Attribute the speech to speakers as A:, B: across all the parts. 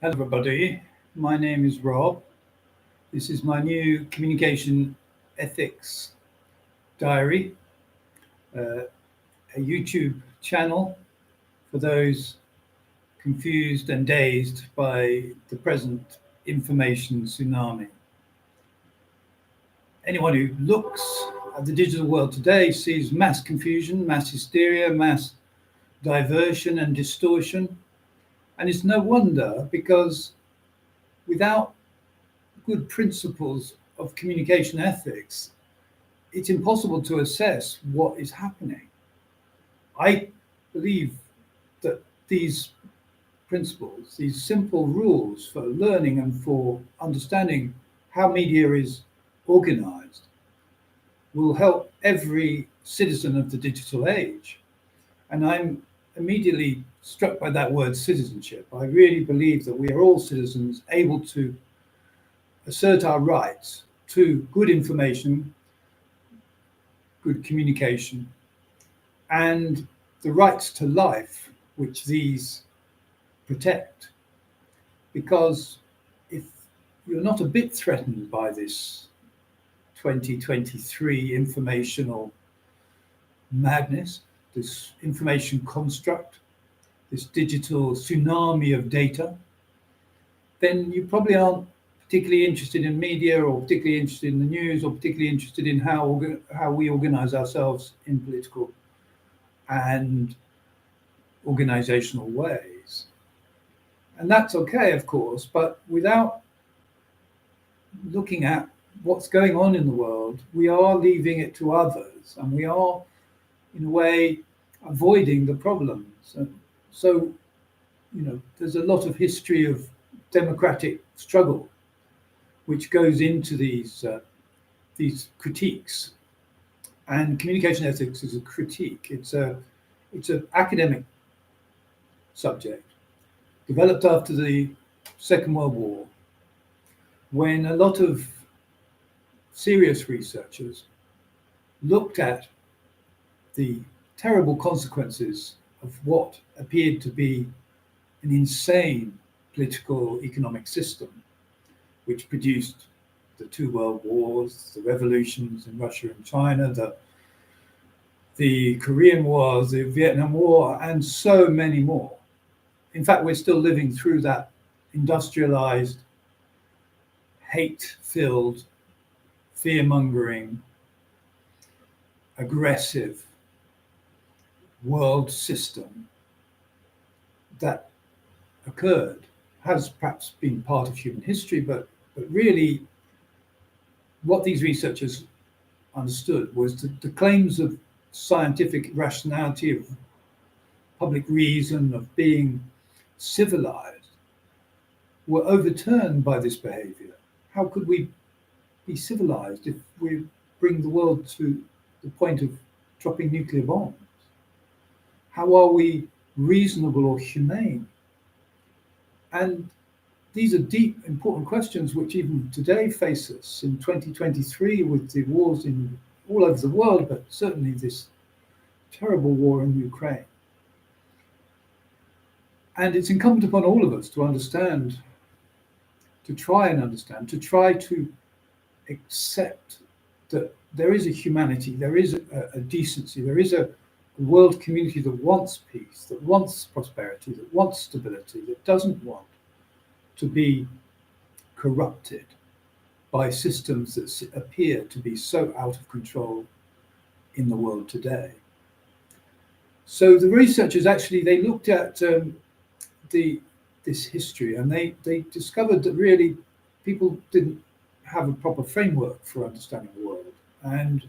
A: Hello, everybody. My name is Rob. This is my new communication ethics diary, a YouTube channel for those confused and dazed by the present information tsunami. Anyone who looks at the digital world today sees mass confusion, mass hysteria, mass diversion and distortion. And it's no wonder, because without good principles of communication ethics, it's impossible to assess what is happening. I believe that these principles, these simple rules for learning and for understanding how media is organized, will help every citizen of the digital age. And I'm immediately struck by that word citizenship. I really believe that we are all citizens able to assert our rights to good information, good communication, and the rights to life which these protect. Because if you're not a bit threatened by this 2023 informational madness, this information construct, this digital tsunami of data, then you probably aren't particularly interested in media, or particularly interested in the news, or particularly interested in how we organize ourselves in political and organizational ways. And that's okay, of course, but without looking at what's going on in the world, we are leaving it to others, and we are, in a way, avoiding the problems. And so, there's a lot of history of democratic struggle which goes into these critiques. And communication ethics is a critique. It's an academic subject developed after the Second World War, when a lot of serious researchers looked at the terrible consequences of what appeared to be an insane political economic system, which produced the two world wars, the revolutions in Russia and China, the Korean War, the Vietnam War, and so many more. In fact, we're still living through that industrialized, hate-filled, fear-mongering, aggressive world system that occurred, has perhaps been part of human history, but really what these researchers understood was that the claims of scientific rationality, of public reason, of being civilized, were overturned by this behavior. How could we be civilized if we bring the world to the point of dropping nuclear bombs? How are we reasonable or humane? And these are deep, important questions which even today face us in 2023 with the wars all over the world, but certainly this terrible war in Ukraine. And it's incumbent upon all of us to understand, to try to accept that there is a humanity, there is a decency, there is a world community that wants peace, that wants prosperity, that wants stability, that doesn't want to be corrupted by systems that appear to be so out of control in the world today. So the researchers actually, they looked at this history, and they discovered that really people didn't have a proper framework for understanding the world. And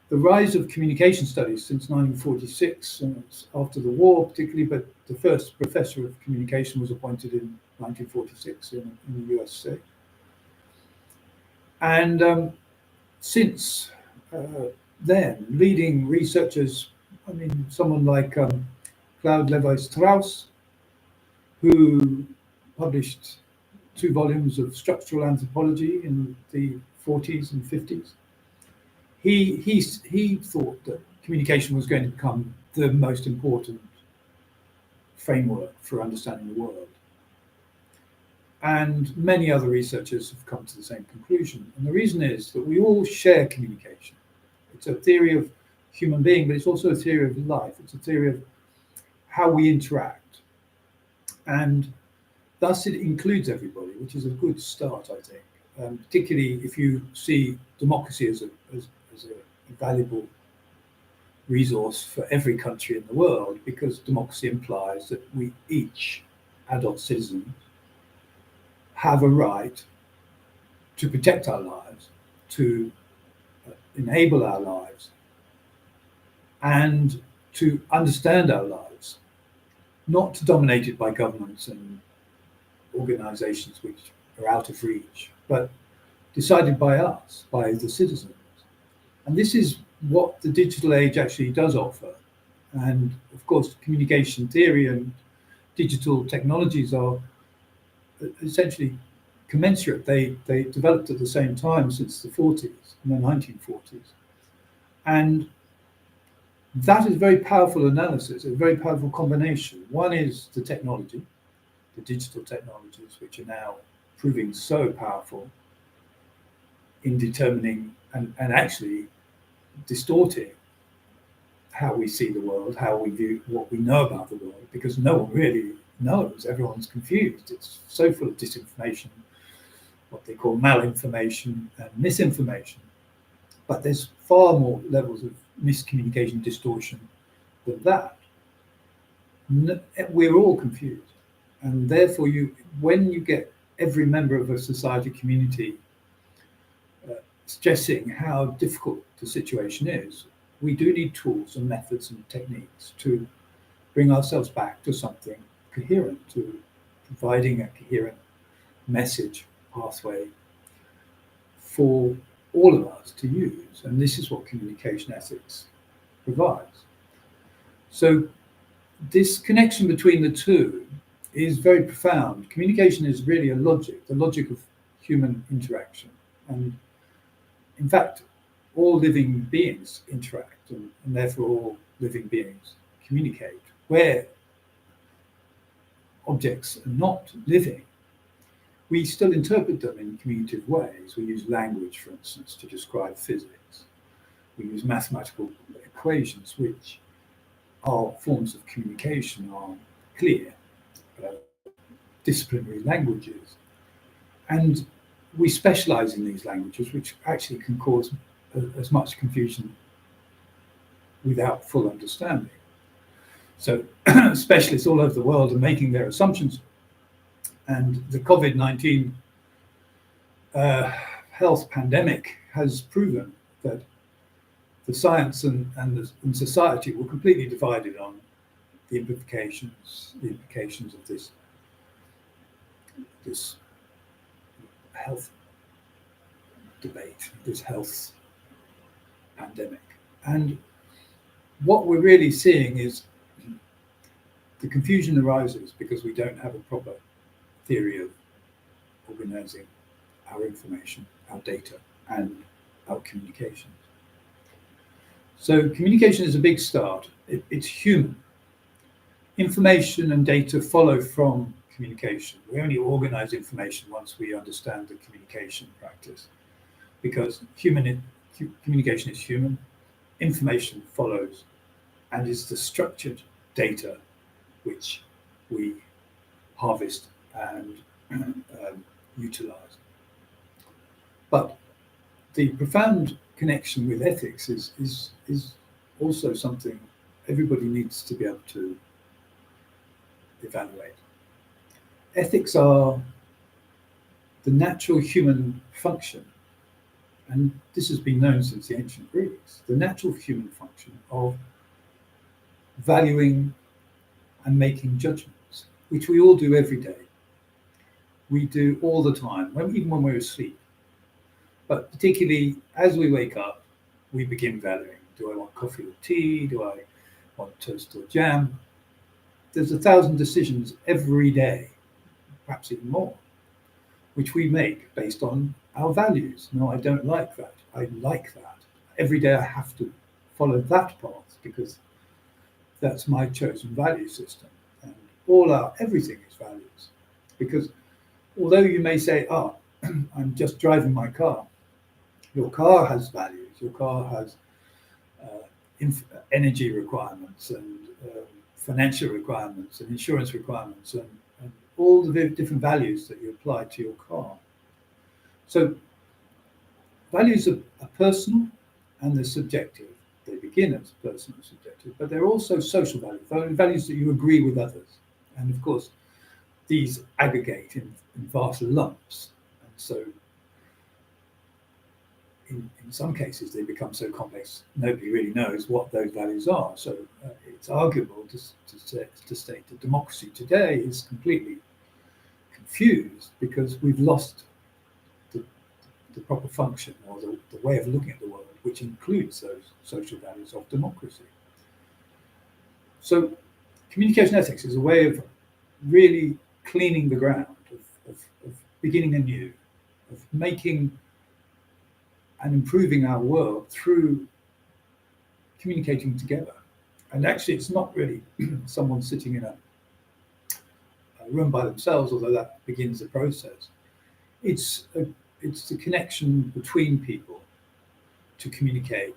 A: the rise of communication studies since 1946, and after the war particularly, but the first professor of communication was appointed in 1946 in the USA. And since then, leading researchers, someone like Claude Lévi-Strauss, who published 2 volumes of structural anthropology in the 40s and 50s, he thought that communication was going to become the most important framework for understanding the world. And many other researchers have come to the same conclusion. And the reason is that we all share communication. It's a theory of human being, but it's also a theory of life. It's a theory of how we interact. And thus it includes everybody, which is a good start, I think. Particularly if you see democracy as a valuable resource for every country in the world, because democracy implies that we each, adult citizens, have a right to protect our lives, to enable our lives, and to understand our lives, not dominated by governments and organizations which are out of reach, but decided by us, by the citizens. And this is what the digital age actually does offer. And of course, communication theory and digital technologies are essentially commensurate. They developed at the same time since the 40s, in the 1940s. And that is a very powerful analysis, a very powerful combination. One is the technology, the digital technologies, which are now proving so powerful in determining and actually distorting how we see the world, how we view what we know about the world, because no one really knows. Everyone's confused. It's so full of disinformation, what they call malinformation and misinformation. But there's far more levels of miscommunication, distortion than that. We're all confused. And therefore, when you get every member of a society community stressing how difficult the situation is, we do need tools and methods and techniques to bring ourselves back to something coherent, to providing a coherent message pathway for all of us to use. And this is what communication ethics provides. So this connection between the two is very profound. Communication is really a logic, the logic of human interaction. And in fact, all living beings interact, and therefore all living beings communicate. Where objects are not living, we still interpret them in communicative ways. We use language, for instance, to describe physics. We use mathematical equations, which are forms of communication, are clear, disciplinary languages. And we specialize in these languages, which actually can cause as much confusion without full understanding. So specialists all over the world are making their assumptions. And the COVID-19 health pandemic has proven that the science and society were completely divided on the implications of this health debate, this health pandemic. And what we're really seeing is the confusion arises because we don't have a proper theory of organizing our information, our data, and our communications. So communication is a big start. It's human. Information and data follow from communication. We only organize information once we understand the communication practice, because communication is human, information follows, and is the structured data which we harvest and utilize. But the profound connection with ethics is also something everybody needs to be able to evaluate. Ethics are the natural human function, and this has been known since the ancient Greeks, the natural human function of valuing and making judgments, which we all do every day. We do all the time, even when we're asleep. But particularly as we wake up, we begin valuing. Do I want coffee or tea? Do I want toast or jam? There's 1,000 decisions every day, perhaps even more, which we make based on our values. No, I don't like that. I like that. Every day I have to follow that path because that's my chosen value system. And everything is values, because although you may say, "Oh, I'm just driving my car," your car has values. Your car has energy requirements and financial requirements and insurance requirements and all the different values that you apply to your car. So values are personal and they're subjective. They begin as personal and subjective, but they're also social values, values that you agree with others. And of course, these aggregate in vast lumps. And so in some cases, they become so complex, nobody really knows what those values are. So it's arguable to state that democracy today is completely confused because we've lost the proper function or the way of looking at the world, which includes those social values of democracy. So communication ethics is a way of really cleaning the ground, of beginning anew, of making and improving our world through communicating together. And actually, it's not really someone sitting in a room by themselves, although that begins the process. It's the connection between people to communicate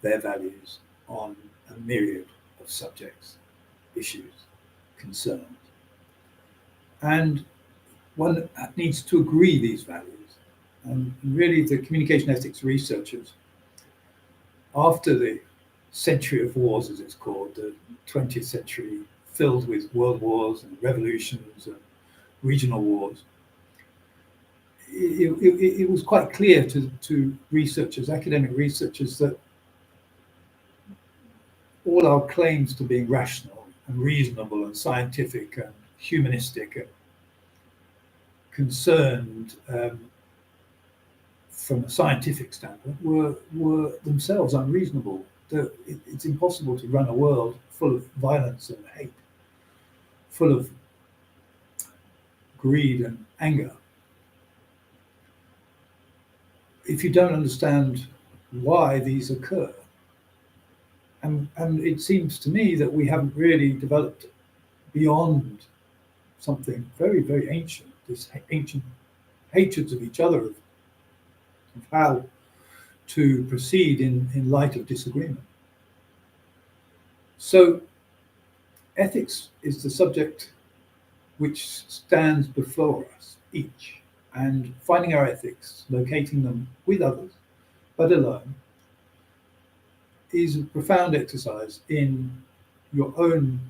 A: their values on a myriad of subjects, issues, concerns. And one needs to agree these values. And really, the communication ethics researchers, after the century of wars, as it's called, the 20th century filled with world wars and revolutions and regional wars, it was quite clear to researchers, academic researchers, that all our claims to being rational and reasonable and scientific and humanistic and concerned from a scientific standpoint were themselves unreasonable. It's impossible to run a world full of violence and hate, full of greed and anger, if you don't understand why these occur. And it seems to me that we haven't really developed beyond something very, very ancient, this ancient hatreds of each other, of how to proceed in light of disagreement. So ethics is the subject which stands before us each, and finding our ethics, locating them with others, but alone, is a profound exercise in your own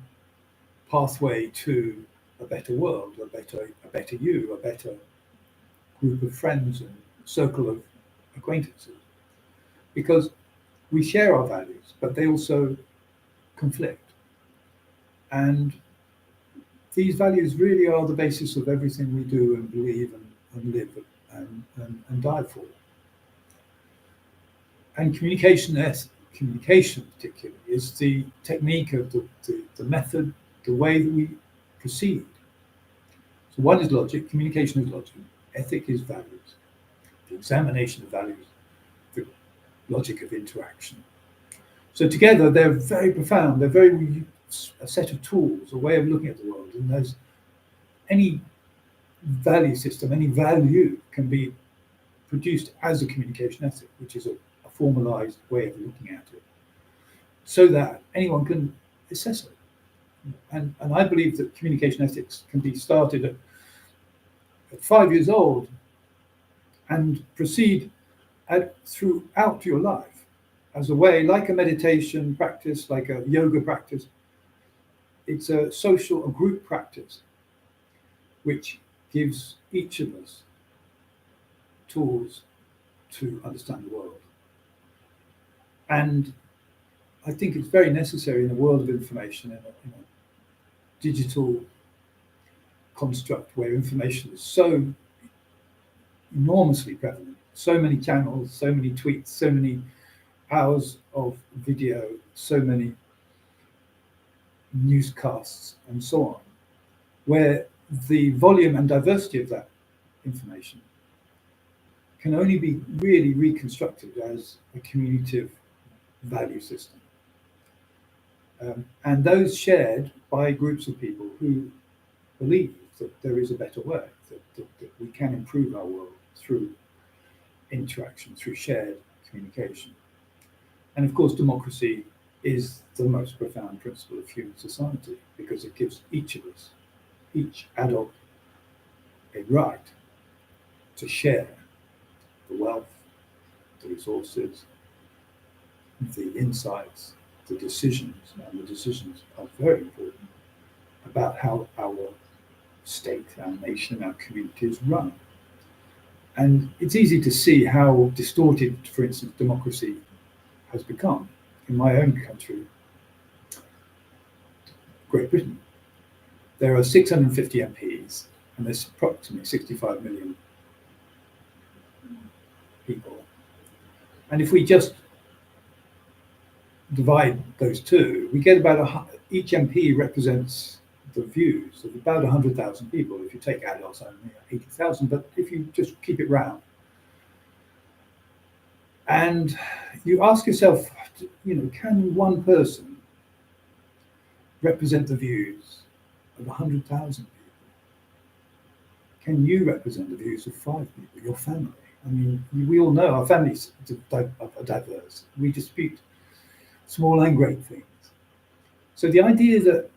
A: pathway to a better world, a better you, a better group of friends and circle of acquaintances. Because we share our values, but they also conflict. And these values really are the basis of everything we do and believe and live and die for. And communication particularly is the technique of the method, the way that we proceed. So one is logic, communication is logic, ethic is values, the examination of values, the logic of interaction. So together they're very profound, they're very a set of tools, a way of looking at the world, and there's any value system, any value can be produced as a communication ethic, which is a formalized way of looking at it, so that anyone can assess it. And I believe that communication ethics can be started at 5 years old and proceed throughout your life as a way, like a meditation practice, like a yoga practice. It's a social, a group practice, which gives each of us tools to understand the world. And I think it's very necessary in a world of information, in a digital construct where information is so enormously prevalent, so many channels, so many tweets, so many hours of video, so many newscasts, and so on, where the volume and diversity of that information can only be really reconstructed as a communicative value system. And those shared by groups of people who believe that there is a better way, that we can improve our world through interaction, through shared communication. And of course, democracy is the most profound principle of human society because it gives each of us, each adult, a right to share the wealth, the resources, the insights, the decisions, and the decisions are very important about how our state, our nation, our communities run. And it's easy to see how distorted, for instance, democracy has become. In my own country, Great Britain, there are 650 MPs and there's approximately 65 million people. And if we just divide those two, we get each MP represents the views of about 100,000 people. If you take adults, only 80,000, but if you just keep it round. And you ask yourself, can one person represent the views of 100,000 people? Can you represent the views of 5 people, your family? I mean, we all know our families are diverse. We dispute small and great things. So the idea that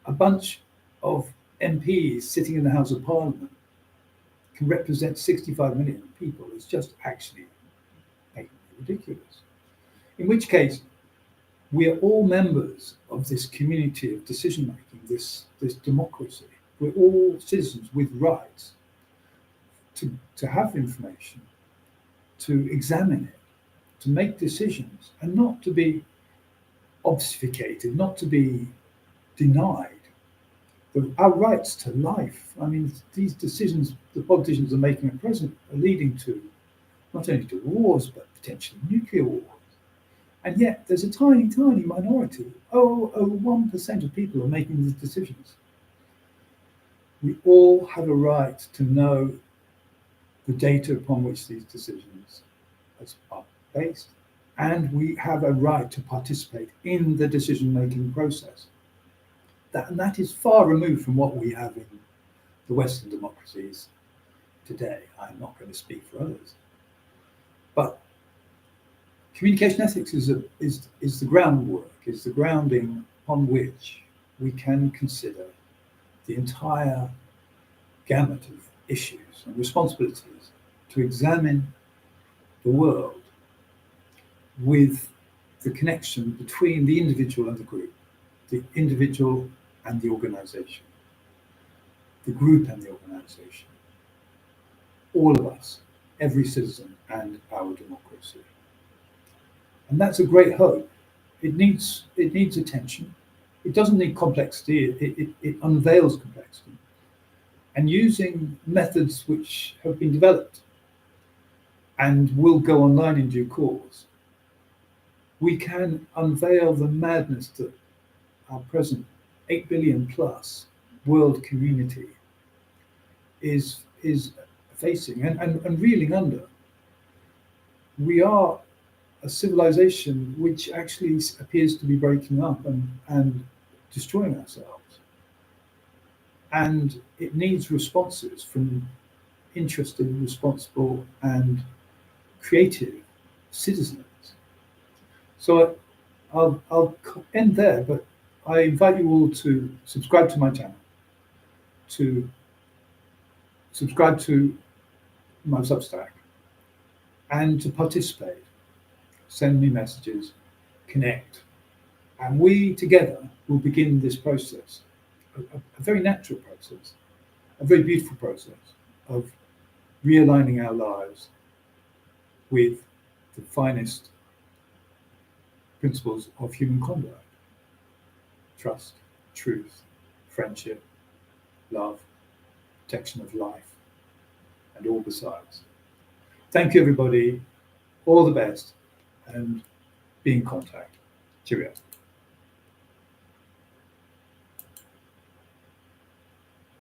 A: a bunch of MPs sitting in the House of Parliament can represent 65 million people is just actually ridiculous. In which case, we are all members of this community of decision making, this democracy. We're all citizens with rights to have information, to examine it, to make decisions, and not to be obfuscated, not to be denied our rights to life. I mean, these decisions the politicians are making at present are leading to not only to wars, but potentially nuclear wars. And yet there's a tiny, tiny minority, over 1% of people are making these decisions. We all have a right to know the data upon which these decisions are based, and we have a right to participate in the decision-making process. That is far removed from what we have in the Western democracies today. I'm not going to speak for others. But communication ethics is the groundwork, is the grounding upon which we can consider the entire gamut of issues and responsibilities to examine the world with the connection between the individual and the group, the individual and the organization, the group and the organization, all of us, every citizen and our democracy. And that's a great hope. It needs attention. It doesn't need complexity. It unveils complexity. And using methods which have been developed and will go online in due course, we can unveil the madness that our present 8 billion plus world community is facing and reeling under. We are a civilization which actually appears to be breaking up and destroying ourselves. And it needs responses from interested, responsible, and creative citizens. So I'll end there, but I invite you all to subscribe to my channel, to subscribe to my Substack, and to participate. Send me messages, connect, and we together will begin this process, a very natural process, a very beautiful process of realigning our lives with the finest principles of human conduct: trust, truth, friendship, love, protection of life, and all besides. Thank you, everybody. All the best, and be in contact. Cheerio.